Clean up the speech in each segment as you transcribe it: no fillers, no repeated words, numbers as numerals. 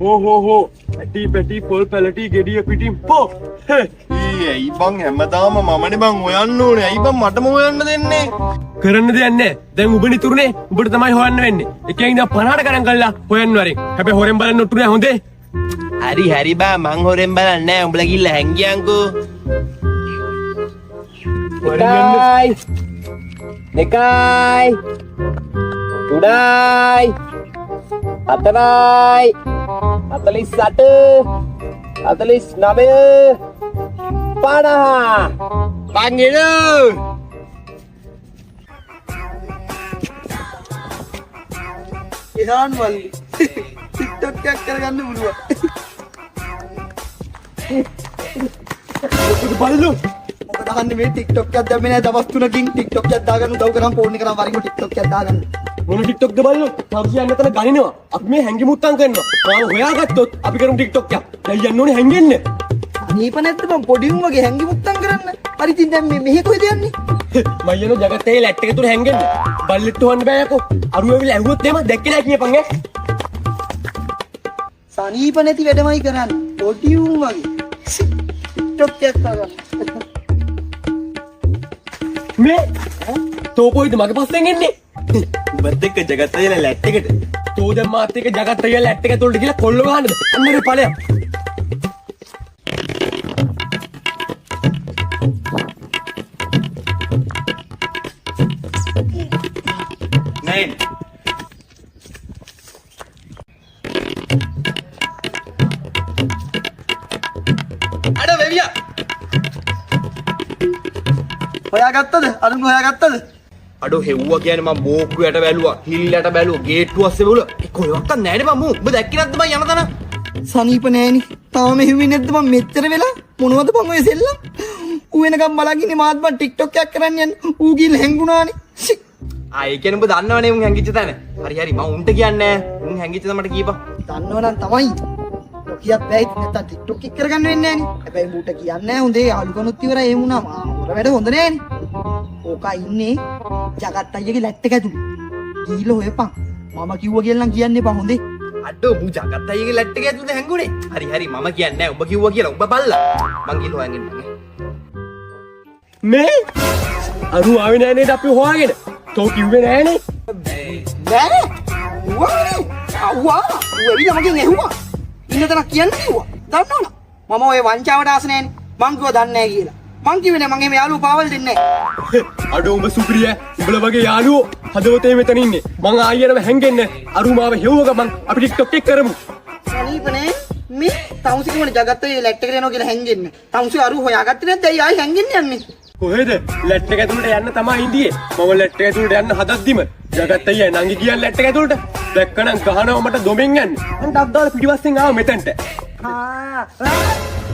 හෝ ඇටි පැටි පොල් පැලටි ගෙඩිය පිටින් පෝ ඇයි බං හැමදාම මමනේ බං හොයන්න ඕනේ. ඇයි බං මටම හොයන්න දෙන්නේ? කරන්න දෙයක් නැහැ. දැන් ඔබ නිතුරුනේ ඔබට තමයි හොයන්න වෙන්නේ. එකෙන් ඉඳන් 50ට ගණන් කරලා හොයන්න වරෙන්. හැබැයි හොරෙන් බලන්න ඔට්ටු නෑ හොඳේ. හරි බා මං හොරෙන් බලන්නේ නැහැ. උඹලා ගිල්ල හැංගියන්කෝ. දෙකයි තුනයි හතරයි 48 49 50 බං ඉහාන් මල්ලි TikTok එකක් කරගන්න පුළුවන්. බලලු. මොකද අහන්නේ මේ TikTok එකක් දැම්මේ නැහැ දවස් 3කින් TikTok එකක් දාගන්න උදව් කරන් ෆෝන් එක කරන් වරින් TikTok එකක් දාගන්න. මොන TikTok ද බලලු. සබ්සියන් මෙතන ගනිනවා. අපි මේ හැංගි මුත්තම් කරනවා. මාව හොයාගත්තොත් අපි කරමු TikTok එකක්. දැන් යන්න ඕනේ හැංගෙන්න. අනීප නැද්ද මං පොඩි උන් වගේ හැංගි මුත්තම් කරන්න. හරි ඉතින් දැන් මේ මෙහෙ කොහෙද යන්නේ? මම යන జగත්තේ ලැට් එක තුල හැංගෙන්න. බල්ලෙට්ට හොන්න බෑ යකෝ. අරුව වෙලා ඇහුවොත් එහෙම දැක්කේ නැහැ කියපන් ඈ. සනීප නැති වැඩමයි කරන්නේ. පොඩි උන් වගේ. TikTok එකක් දාගන්න. මේ තෝ කොයිද මගේ පස්සෙන් එන්නේ? උඹත් එක්ක జగත්තේ ලැට් එකට. තෝ දැන් මාත් එක්ක జగත්තේ ලැට් එක තුලට ගිහලා කොල්ල ගහන්නද? අන්නනේ ඵලයක්. නෑ අඩ වෙවියා හොයාගත්තද? අරුන් හොයාගත්තද? අඩෝ හෙව්වා කියන්නේ මම බෝක්කුවට බැලුවා හිල්ලට බැලුවා ගේට්ටුව අස්සේ බැලුවා ඒ කොහෙවත් නැහැ නේ මම උඹ දැක්කේ නැද්ද මම යන තැන සනීප නෑනේ. තාම මෙහෙම නැද්ද මම මෙච්චර වෙලා මොනවද බං ඔය සෙල්ලම්? ඌ වෙනකම් බලන් ඉන්නේ මාත් බං TikTok එකක් කරන්න යන්නේ. ඌ ගිහින් හැංගුණානේ. ඒ කියන්නේ උඹ දන්නවනේ උන් හැංගිච්ච තැන හරි මම උන්ට කියන්නේ උන් හැංගිච්ච තැන මට කීපන් දන්නවනම් තමයි. කියක් බෑ ඉතින් නැත්තම් TikTok එක කරගන්න වෙන්නේ නෑනේ. හැබැයි ඌට කියන්නේ නෑ හොඳේ යාළුකනුත් ඉවරයි ඒ වුණා. හොර වැඩ හොඳ නෑනේ. ඕකා ඉන්නේ జగත් අයියගේ ලැට් එක ඇතුලේ. ගිහිල්ලා හොයපන්. මම කිව්වා කියලා නම් කියන්න එපා හොඳේ. අඩෝ මු ජගත් අයියගේ ලැට් එක ඇතුලේ හැංගුනේ හරි මම කියන්නේ නැහැ උඹ කිව්වා කියලා උඹ බල්ලා මං ගිහින් හොයන් එන්න මේ අරු ආවේ නෑ නේද අපි හොයාගෙන. තෝ කිව්වේ නෑනේ. බෑ. ඌවනේ. අව්වා. ඌ එවිල මගෙන් ඇහුවා. ඉන්න තරක් කියන්න කිව්වා. දන්නවද? මම ඔය වංචාවට ආස නෑනේ. මං කිව්වා දන්නේ නෑ කියලා. මං කිව්වේ නෑ මං එහෙම යාළුවෝ පාවල් දෙන්නේ නෑ. අඩෝ උඹ සුපිරිය. උඹලා වගේ යාළුවෝ හදවතේ මෙතන ඉන්නේ. මං ආයෙනම හැංගෙන්න. අරු මාව හෙව්ව ගමන් අපි TikTok එක කරමු. සනීපනේ මේ තමුසි කොහොමද ජගත් ඔය ලැට් එකට යනවා කියලා හැංගෙන්නේ. තමුසි අරු හොයාගත්තේ නැද්ද? ඇයි ආයි හැංගෙන්න යන්නේ? කොහෙද? ලැට් එක ඇතුළට යන්න තමයි ඉඳියේ. මම ලැට් එක ඇතුළට යන්න හදද්දිම ජගත් අයියා නංගි කියන්නේ ලැට් එක ඇතුළට. දැක්කනම් ගහනවා මට දොමෙන් යන්නේ. මං ඩක් දාලා පිටිපස්සෙන් ආව මෙතනට.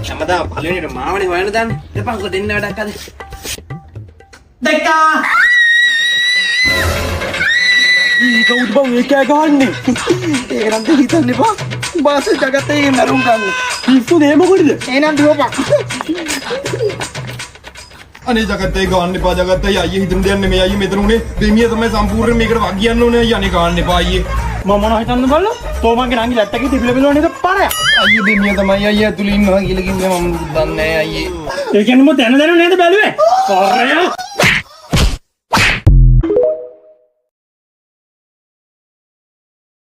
හැමදාම පළවෙනිට මාවනේ හොයන්න දාන්නේ දෙපන්කෝ දෙන්න වැඩක් අද දෙක්කා ඊ කවුද බං ඒක ගහන්නේ? ඒක නම් හිතන්න එපා. බාස් ජගත් අයියගේ මරුන් ගන්න. පිස්සු නේ මොකටද? එහෙනම් දුවපන්. අනේ ජගත්තේ ගන්න එපා ජගත්තේ අයියේ හිතමු දෙන්නේ මේ අයියේ මෙතන උනේ දෙමිය තමයි සම්පූර්ණ මේකට වක් කියන්න ඕනේ අයියේ අනේ ගන්න එපා අයියේ මම මොනව හිතන්නද බලලා? තෝ මගේ නංගි ලැට් එකේ තිබිලා බලව නේද පාරයක්. අයියේ දෙමිය තමයි අයියේ ඇතුළේ ඉන්නවා කියලා කිව්වේ මම දන්නේ නැහැ අයියේ ඒ කියන්නේ මම දැන නේද බැලුවේ? පාරය